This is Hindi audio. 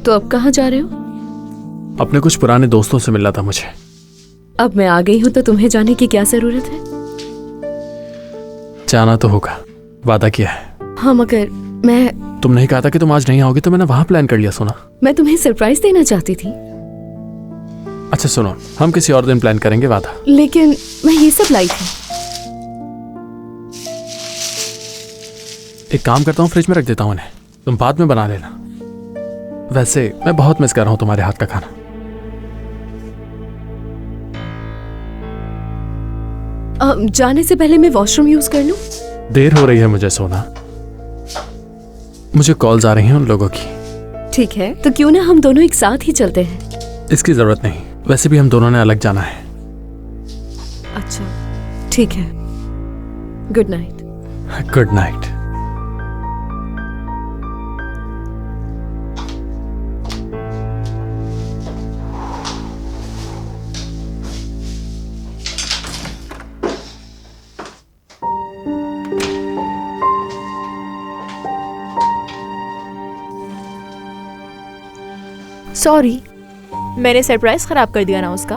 तो अब कहाँ जा रहे हो? अपने कुछ पुराने दोस्तों से मिलना था मुझे। अब मैं आ गई हूँ तो तुम्हें जाने की क्या जरूरत है? जाना तो होगा, वादा किया है। हाँ मगर मैं तुमने ही कहा था कि तुम आज नहीं आओगी तो मैंने वहां प्लान कर लिया। सोना, मैं तुम्हें सरप्राइज देना चाहती थी। अच्छा सुनो, हम किसी और दिन प्लान करेंगे, वादा। लेकिन मैं ये सब लाई थी। एक काम करता हूँ, फ्रिज में रख देता हूँ इन्हें, तुम बाद में बना लेना। वैसे मैं बहुत मिस कर रहा हूँ तुम्हारे हाथ का खाना। जाने से पहले मैं वॉशरूम यूज कर लूं? देर हो रही है मुझे सोना, मुझे कॉल्स आ रही हैं उन लोगों की। ठीक है, तो क्यों ना हम दोनों एक साथ ही चलते हैं? इसकी जरूरत नहीं, वैसे भी हम दोनों ने अलग जाना है। अच्छा ठीक है, good night. Good night. Sorry, मैंने सरप्राइज खराब कर दिया ना उसका।